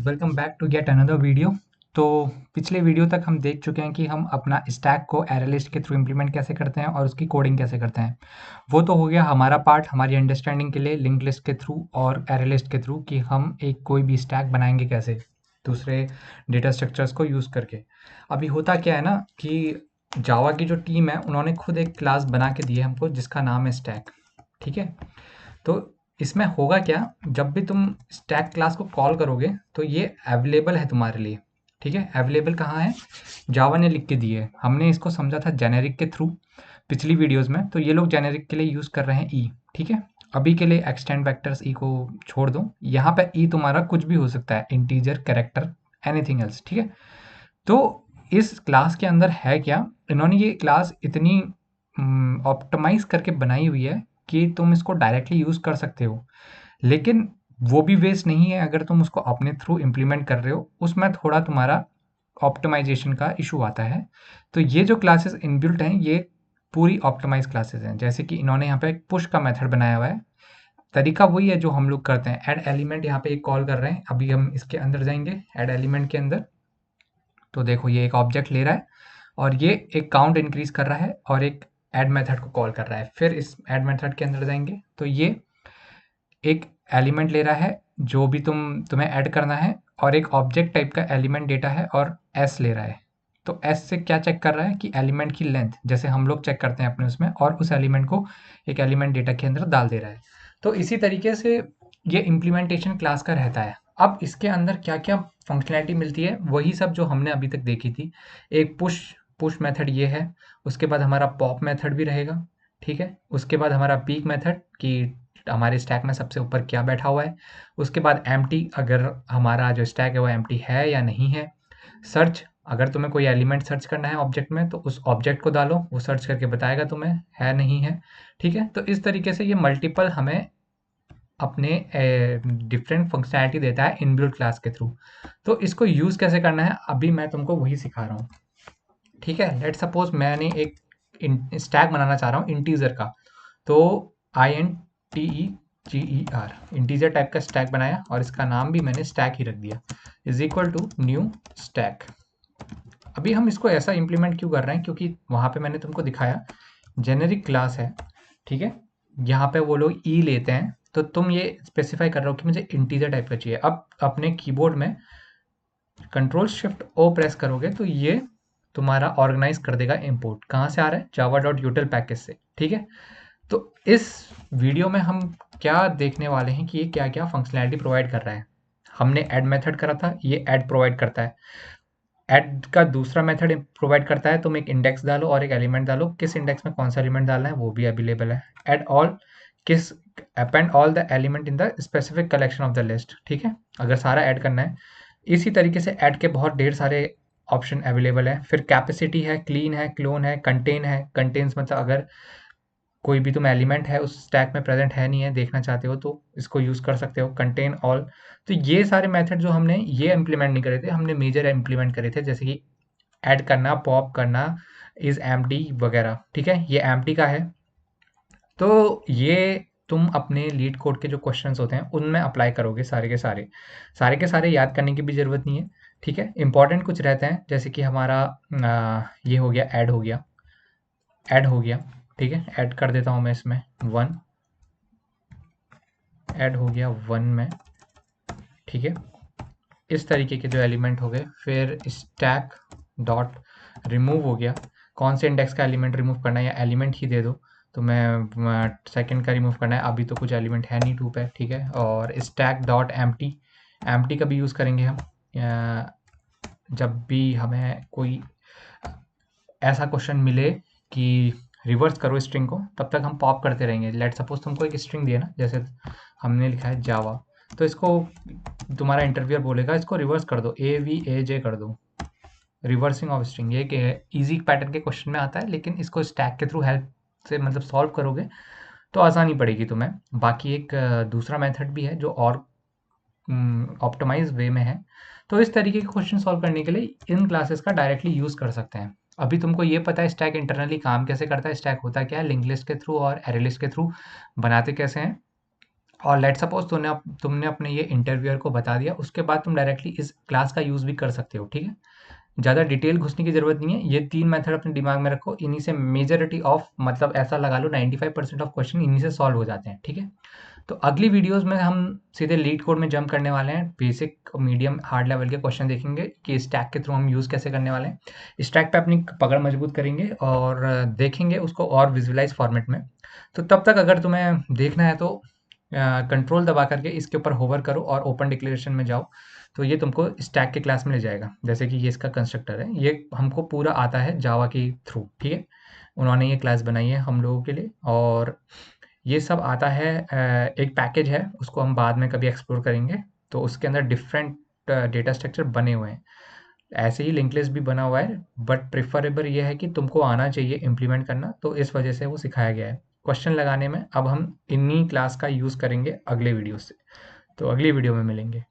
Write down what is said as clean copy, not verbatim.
Guys, welcome back to get another video. तो पिछले video तक हम देख चुके हैं कि हम अपना स्टैक को एरे लिस्ट के थ्रू इम्प्लीमेंट कैसे करते हैं और उसकी कोडिंग कैसे करते हैं। वो तो हो गया हमारा पार्ट हमारी अंडरस्टैंडिंग के लिए लिंक लिस्ट के थ्रू और एरे लिस्ट के थ्रू कि हम एक कोई भी स्टैक बनाएंगे कैसे दूसरे डेटा स्ट्रक्चर्स को यूज़ करके। अभी होता क्या है ना कि जावा की जो टीम है उन्होंने खुद एक क्लास बना के दी है हमको जिसका नाम है स्टैक। ठीक है, तो इसमें होगा क्या, जब भी तुम स्टैक क्लास को कॉल करोगे तो ये अवेलेबल है तुम्हारे लिए। ठीक है, अवेलेबल कहाँ है, जावा ने लिख के दी है। हमने इसको समझा था जेनेरिक के थ्रू पिछली वीडियोस में, तो ये लोग जेनेरिक के लिए यूज़ कर रहे हैं ई। ठीक है, अभी के लिए एक्सटेंड वेक्टर्स ई को छोड़ दो। यहाँ पे ई तुम्हारा कुछ भी हो सकता है, इंटीजर, कैरेक्टर, एनीथिंग एल्स। ठीक है, तो इस क्लास के अंदर है क्या, इन्होंने ये क्लास इतनी ऑप्टिमाइज करके बनाई हुई है कि तुम इसको डायरेक्टली यूज़ कर सकते हो, लेकिन वो भी वेस्ट नहीं है अगर तुम उसको अपने थ्रू इम्प्लीमेंट कर रहे हो। उसमें थोड़ा तुम्हारा ऑप्टिमाइजेशन का इशू आता है। तो ये जो क्लासेस इनबिल्ट हैं ये पूरी ऑप्टिमाइज क्लासेस हैं। जैसे कि इन्होंने यहाँ पे एक पुश का मेथड बनाया हुआ है, तरीका वही है जो हम लोग करते हैं। ऐड एलिमेंट यहाँ पे एक कॉल कर रहे हैं, अभी हम इसके अंदर जाएंगे ऐड एलिमेंट के अंदर। तो देखो ये एक ऑब्जेक्ट ले रहा है और ये एक काउंट इंक्रीज कर रहा है और एक ऐड मेथड को कॉल कर रहा है। फिर इस ऐड मेथड के अंदर जाएंगे तो ये एक एलिमेंट ले रहा है जो भी तुम्हें ऐड करना है, और एक ऑब्जेक्ट टाइप का एलिमेंट डेटा है और एस ले रहा है। तो एस से क्या चेक कर रहा है कि एलिमेंट की लेंथ, जैसे हम लोग चेक करते हैं अपने उसमें, और उस एलिमेंट को एक एलिमेंट डेटा के अंदर डाल दे रहा है। तो इसी तरीके से ये इम्प्लीमेंटेशन क्लास का रहता है। अब इसके अंदर क्या क्या फंक्शनैलिटी मिलती है, वही सब जो हमने अभी तक देखी थी। एक पुश पुश मेथड ये है, उसके बाद हमारा पॉप मेथड भी रहेगा। ठीक है, उसके बाद हमारा पीक मेथड कि हमारे स्टैक में सबसे ऊपर क्या बैठा हुआ है। उसके बाद एम्प्टी, अगर हमारा जो स्टैक है वो एम्प्टी है या नहीं है। सर्च, अगर तुम्हें कोई एलिमेंट सर्च करना है ऑब्जेक्ट में तो उस ऑब्जेक्ट को डालो, वो सर्च करके बताएगा तुम्हें है नहीं है। ठीक है, तो इस तरीके से ये मल्टीपल हमें अपने डिफरेंट फंक्शनैलिटी देता है इनबिल्ट क्लास के थ्रू। तो इसको यूज़ कैसे करना है अभी मैं तुमको वही सिखा रहा हूँ। ठीक है, लेट सपोज मैंने एक स्टैक बनाना चाह रहा हूँ इंटीजर का। तो INTEGER इंटीजर टाइप का स्टैक बनाया और इसका नाम भी मैंने स्टैक ही रख दिया, is equal to new stack. अभी हम इसको ऐसा इंप्लीमेंट क्यों कर रहे हैं, क्योंकि वहाँ पे मैंने तुमको दिखाया जेनेरिक क्लास है। ठीक है, यहाँ पे वो लोग ई लेते हैं, तो तुम ये स्पेसिफाई कर रहे हो कि मुझे इंटीजर टाइप का चाहिए। अब अपने कीबोर्ड में कंट्रोल शिफ्ट ओ प्रेस करोगे तो ये तुम्हारा ऑर्गेनाइज कर देगा इंपोर्ट कहाँ से आ रहा है, java.util पैकेज से। ठीक है, तो इस वीडियो में हम क्या देखने वाले हैं कि ये क्या क्या फंक्शनैलिटी प्रोवाइड कर रहा है। हमने ऐड मेथड करा था, ये ऐड प्रोवाइड करता है। ऐड का दूसरा मेथड प्रोवाइड करता है, तुम एक इंडेक्स डालो और एक एलिमेंट डालो, किस इंडेक्स में कौन सा एलिमेंट डालना है वो भी अवेलेबल है। ऐड ऑल, किस append all the element in the specific collection of the list. ठीक है, अगर सारा ऐड करना है। इसी तरीके से ऐड के बहुत ढेर सारे ऑप्शन अवेलेबल है। फिर कैपेसिटी है, क्लीन है, क्लोन है, कंटेन है। कंटेन्स मतलब अगर कोई भी तुम एलिमेंट है उस स्टैक में प्रेजेंट है नहीं है, देखना चाहते हो तो इसको यूज़ कर सकते हो, कंटेन ऑल। तो ये सारे मेथड जो हमने ये इम्प्लीमेंट नहीं करे थे, हमने मेजर इम्प्लीमेंट करे थे, जैसे कि ऐड करना, पॉप करना, इज एम्प्टी वगैरह। ठीक है, ये एम्प्टी का है। तो ये तुम अपने लीड कोड के जो क्वेश्चंस होते हैं उनमें अप्लाई करोगे सारे के सारे याद करने की भी ज़रूरत नहीं है। ठीक है, इंपॉर्टेंट कुछ रहते हैं, जैसे कि हमारा ये हो गया, ऐड हो गया, ऐड हो गया। ठीक है, ऐड कर देता हूँ मैं इसमें 1, ऐड हो गया 1 में। ठीक है, इस तरीके के जो एलिमेंट हो गए। फिर स्टैक डॉट रिमूव हो गया, कौन से इंडेक्स का एलिमेंट रिमूव करना है या एलिमेंट ही दे दो। तो मैं सेकंड का रिमूव करना है, अभी तो कुछ एलिमेंट है नहीं 2 पे। ठीक है, और स्टैक डॉट एम्प्टी, एम्प्टी का भी यूज़ करेंगे हम जब भी हमें कोई ऐसा क्वेश्चन मिले कि रिवर्स करो स्ट्रिंग को, तब तक हम पॉप करते रहेंगे। लेट सपोज तुमको एक स्ट्रिंग दिया ना, जैसे हमने लिखा है जावा, तो इसको तुम्हारा इंटरव्यूअर बोलेगा इसको रिवर्स कर दो, AVAJ कर दो, रिवर्सिंग ऑफ स्ट्रिंग। ये इजी पैटर्न के क्वेश्चन में आता है, लेकिन इसको स्टैक के थ्रू हेल्प से मतलब सॉल्व करोगे तो आसानी पड़ेगी तुम्हें। बाकी एक दूसरा मेथड भी है जो और ऑप्टिमाइज वे में है। तो इस तरीके के क्वेश्चन सॉल्व करने के लिए इन क्लासेस का डायरेक्टली यूज़ कर सकते हैं। अभी तुमको ये पता है स्टैक इंटरनली काम कैसे करता है, स्टैक होता क्या है, लिंक लिस्ट के थ्रू और एरे लिस्ट के थ्रू बनाते कैसे हैं। और लेट सपोज तुमने अपने ये इंटरव्यूअर को बता दिया, उसके बाद तुम डायरेक्टली इस क्लास का यूज़ भी कर सकते हो, ठीक है। ज़्यादा डिटेल घुसने की ज़रूरत नहीं है, ये 3 मेथड अपने दिमाग में रखो, इन्हीं से मेजॉरिटी ऑफ मतलब ऐसा लगा लो 95% ऑफ क्वेश्चन इन्हीं से सॉल्व हो जाते हैं, ठीक है। तो अगली वीडियोस में हम सीधे लीड कोड में जंप करने वाले हैं, बेसिक मीडियम हार्ड लेवल के क्वेश्चन देखेंगे कि स्टैक के थ्रू हम यूज़ कैसे करने वाले हैं, स्टैक पे अपनी पकड़ मजबूत करेंगे और देखेंगे उसको और विजुअलाइज फॉर्मेट में। तो तब तक अगर तुम्हें देखना है तो कंट्रोल दबा करके इसके ऊपर होवर करो और ओपन डिक्लेरेशन में जाओ, तो ये तुमको स्टैक के क्लास में ले जाएगा। जैसे कि ये इसका कंस्ट्रक्टर है, ये हमको पूरा आता है जावा के थ्रू, ठीक है। उन्होंने ये क्लास बनाई है हम लोगों के लिए और ये सब आता है एक पैकेज है, उसको हम बाद में कभी एक्सप्लोर करेंगे। तो उसके अंदर डिफरेंट डेटा स्ट्रक्चर बने हुए हैं, ऐसे ही लिंक लिस्ट भी बना हुआ है, बट प्रेफरेबल ये है कि तुमको आना चाहिए इम्प्लीमेंट करना, तो इस वजह से वो सिखाया गया है। क्वेश्चन लगाने में अब हम इन्हीं क्लास का यूज़ करेंगे अगले वीडियो से। तो अगली वीडियो में मिलेंगे।